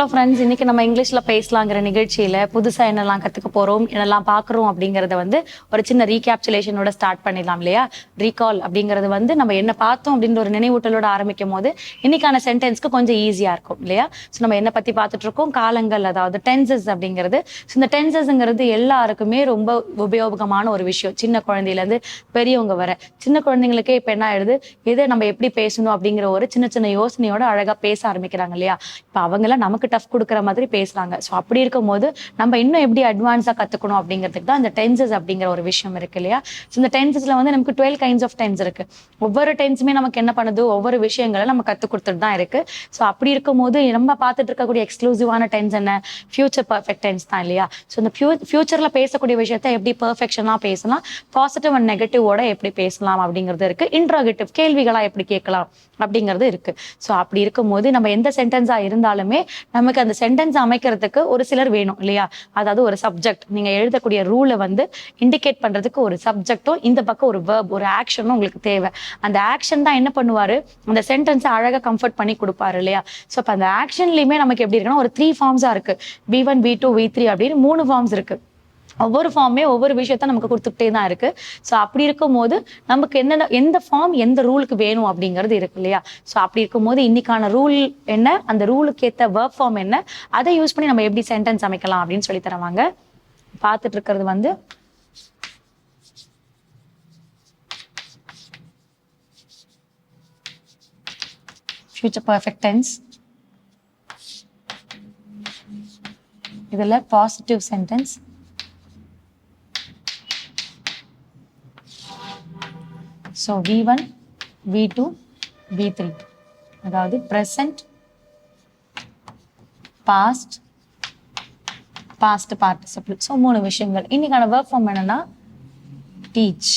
Hello friends, இன்னைக்கு நம்ம இங்கிலீஷ்ல பேசலாங்கிற நிகழ்ச்சியில புதுசா என்னெல்லாம் கத்துக்க போறோம், என்னெல்லாம் பார்க்குறோம் அப்படிங்கறத ஒரு சின்ன ரீகேப்சுலேஷனோட ஸ்டார்ட் பண்ணிடலாம் இல்லையா? ரீகால் அப்படிங்கிறது நம்ம என்ன பார்த்தோம் அப்படின்ற ஒரு நினைவூட்டலோட ஆரம்பிக்கும் போது இன்னைக்கான சென்டென்ஸ்க்கு கொஞ்சம் ஈஸியா இருக்கும் இல்லையா? ஸோ நம்ம என்ன பத்தி பார்த்துட்டு இருக்கோம்? காலங்கள், அதாவது டென்சஸ் அப்படிங்கிறது. ஸோ இந்த டென்சஸ்ங்கிறது எல்லாருக்குமே ரொம்ப உபயோகமான ஒரு விஷயம். சின்ன குழந்தையில இருந்து பெரியவங்க வர. சின்ன குழந்தைங்களுக்கே இப்ப என்ன ஆயிடுது, இதை நம்ம எப்படி பேசணும் அப்படிங்கிற ஒரு சின்ன சின்ன யோசனையோட அழகா பேச ஆரம்பிக்கிறாங்க இல்லையா? இப்ப அவங்க எல்லாம் நமக்கு டஃப் கொடுக்குற மாதிரி பேசுறாங்க. ஸோ அப்படி இருக்கும் போது நம்ம இன்னும் எப்படி அட்வான்ஸா கத்துக்கணும் அப்படிங்கிறதுக்கு தான் இந்த டென்சஸ் அப்படிங்கிற ஒரு விஷயம் இருக்கு இல்லையா? ஸோ இந்த டென்சஸ்ல நமக்கு 12 கைண்ட்ஸ் ஆஃப் டென்ஸ் இருக்கு. ஒவ்வொரு டென்ஸுமே நமக்கு என்ன பண்ணுது, ஒவ்வொரு விஷயங்களை நம்ம கத்துக் கொடுத்துட்டு தான் இருக்கு. ஸோ அப்படி இருக்கும் போது நம்ம பார்த்துட்டு இருக்கக்கூடிய எக்ஸ்க்ளூசிவான டென்ஸ் என்ன? ஃபியூச்சர் பர்ஃபெக்ட் டென்ஸ் தான் இல்லையா? ஸோ இந்த ஃபியூச்சர்ல பேசக்கூடிய விஷயத்த எப்படி பெர்ஃபெக்ஷனா பேசலாம், பாசிட்டிவ் அண்ட் நெகட்டிவோட எப்படி பேசலாம் அப்படிங்கிறது இருக்கு. இன்ட்ரோகேட்டிவ் கேள்விகளா எப்படி கேட்கலாம் அப்படிங்கிறது இருக்கு. ஸோ அப்படி இருக்கும்போது நம்ம எந்த சென்டென்ஸா இருந்தாலுமே நமக்கு அந்த சென்டென்ஸ் அமைக்கிறதுக்கு ஒரு சிலர் வேணும் இல்லையா? அதாவது ஒரு சப்ஜெக்ட், நீங்க எழுதக்கூடிய ரூலை இண்டிகேட் பண்றதுக்கு ஒரு சப்ஜெக்டும் இந்த பக்கம் ஒரு வேர்ப், ஒரு ஆக்ஷனும் உங்களுக்கு தேவை. அந்த ஆக்ஷன் தான் என்ன பண்ணுவாரு, அந்த சென்டென்ஸை அழகா கம்ஃபர்ட் பண்ணி கொடுப்பாரு இல்லையா? ஸோ அப்ப அந்த ஆக்ஷன்லயுமே நமக்கு எப்படி இருக்குன்னா ஒரு 3 ஃபார்ம்ஸா இருக்கு. V1, V2, V3 அப்படின்னு 3 ஃபார்ம்ஸ் இருக்கு. ஒவ்வொரு ஃபார்மே ஒவ்வொரு விஷயத்த நமக்கு கொடுத்துட்டே தான் இருக்கு. ஸோ அப்படி இருக்கும் போது நமக்கு எந்த ஃபார்ம் எந்த ரூலுக்கு வேணும் அப்படிங்கிறது இருக்கு இல்லையா? ஸோ அப்படி இருக்கும் போது இன்னைக்கான ரூல் என்ன, அந்த ரூலுக்கு ஏற்ற வேர்ப் ஃபார்ம் என்ன, அதை யூஸ் பண்ணி நம்ம எப்படி சென்டென்ஸ் அமைக்கலாம் அப்படின்னு சொல்லி தருவாங்க. பார்த்துட்டு இருக்கிறது ஃபியூச்சர் பர்ஃபெக்ட் டென்ஸ். இதுல positive sentence, so V1, V2, V3, அதாவது present, past, past participle. So 3 விஷயங்கள். இன்னைக்கான வேர்ப் ஃபார்ம் என்னன்னா டீச்.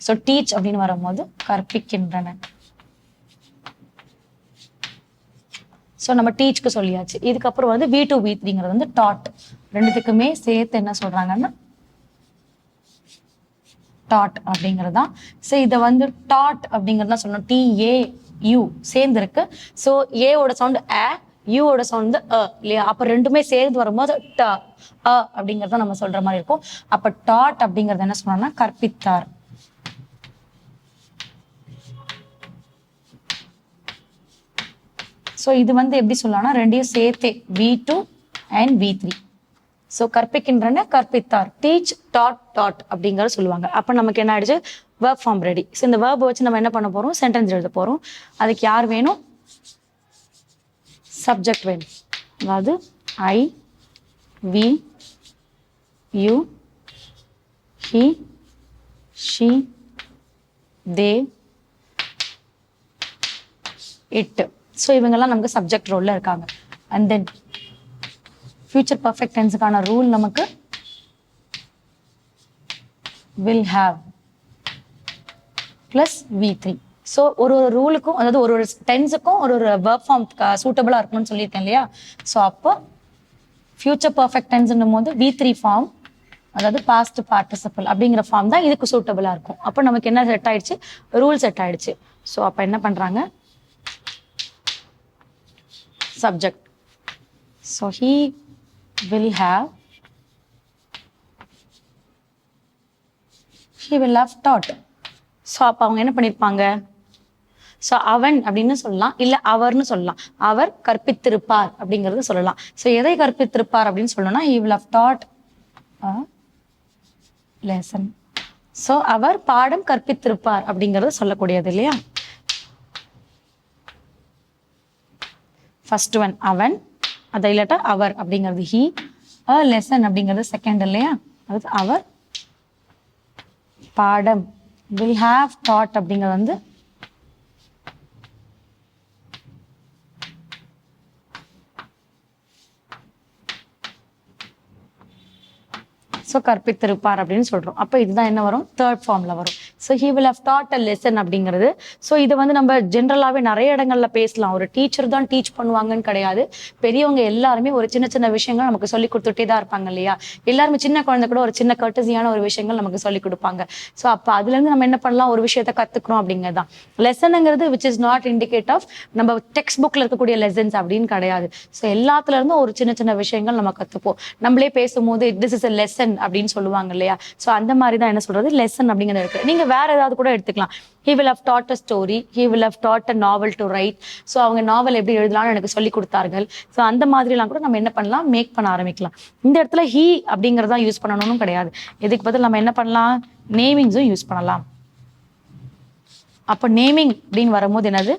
ஸோ டீச் அப்படின்னு வரும்போது கற்பிக்கின்றன. ஸோ நம்ம டீச்சுக்கு சொல்லியாச்சு. இதுக்கப்புறம் V2, V3ங்கிறது டாட். ரெண்டுத்துக்குமே சேர்த்து என்ன சொல்றாங்கன்னா டாட் அப்படிங்கிறதா. ஸோ இதை டாட் அப்படிங்கிறதா சொல்லணும். TAU சேர்ந்து இருக்கு. ஸோ ஏவோட சவுண்ட் அ, யூவோட சவுண்ட் இல்லையா? அப்ப ரெண்டுமே சேர்ந்து வரும்போது ட அப்படிங்கறத நம்ம சொல்ற மாதிரி இருக்கும். அப்ப டாட் அப்படிங்கறது என்ன சொன்னோம்னா கற்பித்தார். ஸோ இது எப்படி சொல்லலாம்னா ரெண்டையும் சேர்த்தே V2 and V3. ஸோ கற்பிக்கின்றன, கற்பித்தார். டீச், டாட், டாட் அப்படிங்கிறத சொல்லுவாங்க. அப்போ நமக்கு என்ன ஆயிடுச்சு, வேர்ப் ஃபார்ம் ரெடி. ஸோ இந்த வேர்ப் வச்சு நம்ம என்ன பண்ண போறோம், சென்டென்ஸ் எழுத போறோம். அதுக்கு யார் வேணும், சப்ஜெக்ட் வேணும். அதாவது I, we, you, he, she, they, it. So இவங்கெல்லாம் நமக்கு சப்ஜெக்ட் ரோல்ல இருக்காங்க. அண்ட் தென் ஃபியூச்சர் பர்ஃபெக்ட் டென்ஸுக்கான ரூல் நமக்கு will have plus V3. So ஒரு ரூலுக்கும், அதாவது ஒரு டென்ஸுக்கும் ஒரு வேர்ப் ஃபார்ம் சூட்டபிளா இருக்கணும்னு சொல்லியிருக்கேன் இல்லையா? ஸோ அப்போ ஃபியூச்சர் பர்ஃபெக்ட் டென்ஸ்ன்னும் போது V3 ஃபார்ம், அதாவது பாஸ்ட் பார்ட்டிசிபிள் அப்படிங்கிற ஃபார்ம் தான் இதுக்கு சூட்டபிளா இருக்கும். அப்போ நமக்கு என்ன செட் ஆயிடுச்சு, ரூல் செட் ஆயிடுச்சு. ஸோ அப்போ என்ன பண்றாங்க, subject. So he will have taught. So அப்போ அவங்க என்ன பண்ணியிருப்பாங்க, ஸோ அவன் அப்படின்னு சொல்லலாம், இல்லை அவர்னு சொல்லலாம். அவர் கற்பித்திருப்பார் அப்படிங்கிறது சொல்லலாம். ஸோ எதை கற்பித்திருப்பார் அப்படின்னு சொல்லணும்னா he will have taught a lesson. So அவர் பாடம் கற்பித்திருப்பார் அப்படிங்கிறது சொல்லக்கூடியது இல்லையா? ஃபர்ஸ்ட் ஒன் அவன், அதை இல்லாட்டா அவர் அப்படிங்கிறது he, a lesson அப்படிங்கிறது செகண்ட் இல்லையா? அது அவர் பாடம், will have taught அப்படிங்கிறது ஸோ கற்பித்திருப்பார் அப்படின்னு சொல்றோம். அப்போ இதுதான் என்ன வரும், தேர்ட் ஃபார்ம்ல வரும். So he will have taught a lesson அப்படிங்கிறது. ஸோ இதை வந்து நம்ம ஜென்ரலாகவே நிறைய இடங்கள்ல பேசலாம். ஒரு டீச்சர் தான் டீச் பண்ணுவாங்கன்னு கிடையாது. பெரியவங்க எல்லாருமே ஒரு சின்ன சின்ன விஷயங்கள் நமக்கு சொல்லி கொடுத்துட்டே தான் இருப்பாங்க இல்லையா? எல்லாருமே சின்ன குழந்தை கூட ஒரு சின்ன கர்ட்டசியான ஒரு விஷயங்கள் நமக்கு சொல்லி கொடுப்பாங்க. ஸோ அப்போ அதுல இருந்து நம்ம என்ன பண்ணலாம், ஒரு விஷயத்த கத்துக்கிறோம் அப்படிங்கிறது தான் லெசனுங்கிறது. Which is not indicate of நம்ம டெக்ஸ்ட் புக்ல இருக்கக்கூடிய லெசன்ஸ் அப்படின்னு கிடையாது. ஸோ எல்லாத்துல இருந்தும் ஒரு சின்ன சின்ன விஷயங்கள் நம்ம கத்துப்போம். நம்மளே பேசும்போது திஸ் இஸ் a லெசன் அப்படின்னு சொல்லுவாங்க இல்லையா? ஸோ அந்த மாதிரி தான் என்ன சொல்றது, லெசன் அப்படிங்கிறது இருக்கு. நீங்க வேற ஏதாவது கூட எடுத்துக்கலாம். he will have taught a story, he will have taught a novel to write. So அவங்க நாவல் எப்படி எழுதலாம்னு எனக்கு சொல்லி கொடுத்தார்கள். ஸோ அந்த மாதிரிலாம் கூட நம்ம என்ன பண்ணலாம், மேக் பண்ண ஆரம்பிக்கலாம். இந்த இடத்துல he அப்படிங்கறதான் யூஸ் பண்ணணும்னு கிடையாது. இதுக்கு பதில் நம்ம என்ன பண்ணலாம், நேமிங்ஸும் யூஸ் பண்ணலாம். அப்போ நேமிங் அப்படின்னு வரும்போது என்னது,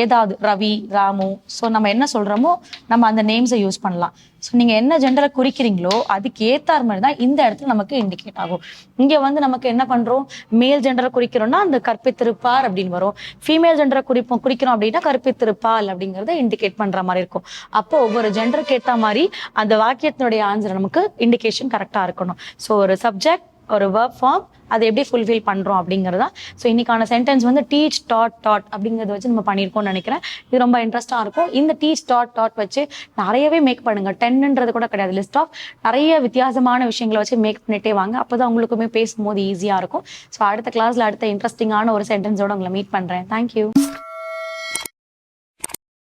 ஏதாவது ரவி, ராமு, ஸோ நம்ம என்ன சொல்றோமோ நம்ம அந்த நேம்ஸை யூஸ் பண்ணலாம். ஸோ நீங்க என்ன ஜெண்டரை குறிக்கிறீங்களோ அதுக்கு ஏத்தார் மாதிரி தான் இந்த இடத்துல நமக்கு இண்டிகேட் ஆகும். இங்க வந்து நமக்கு என்ன பண்றோம், மேல் ஜெண்டரை குறிக்கிறோம்னா அந்த கற்பித்திருப்பார் அப்படின்னு வரும். ஃபீமேல் ஜெண்டரை குறிக்கிறோம் அப்படின்னா கற்பித்திருப்பால் அப்படிங்கறத இண்டிகேட் பண்ற மாதிரி இருக்கும். அப்போ ஒவ்வொரு ஜெண்டருக்கு ஏற்ற மாதிரி அந்த வாக்கியத்தினுடைய ஆன்சர் நமக்கு இண்டிகேஷன் கரெக்டா இருக்கணும். ஸோ ஒரு சப்ஜெக்ட், ஒரு வெர்ப் ஃபார்ம், அதை எப்படி ஃபுல்ஃபில் பண்றோம் அப்படிங்கிறதா. ஸோ இன்னைக்கான சென்டென்ஸ் வந்து டீச் டாட் டாட் அப்படிங்கிறத வச்சு நம்ம பண்ணியிருக்கோம்னு நினைக்கிறேன். இது ரொம்ப இன்ட்ரெஸ்டா இருக்கும். இந்த டீச் டாட் டாட் வச்சு நிறையவே மேக் பண்ணுங்க. 10ன்றது கூட கிடையாது, லிஸ்ட் ஆஃப் நிறைய வித்தியாசமான விஷயங்களை வச்சு மேக் பண்ணிட்டே வாங்க. அப்போதான் உங்களுக்குமே பேசும்போது ஈஸியா இருக்கும். ஸோ அடுத்த கிளாஸ்ல அடுத்த இன்ட்ரெஸ்டிங்கான ஒரு சென்டென்ஸோட உங்களை மீட் பண்றேன். தேங்க்யூ.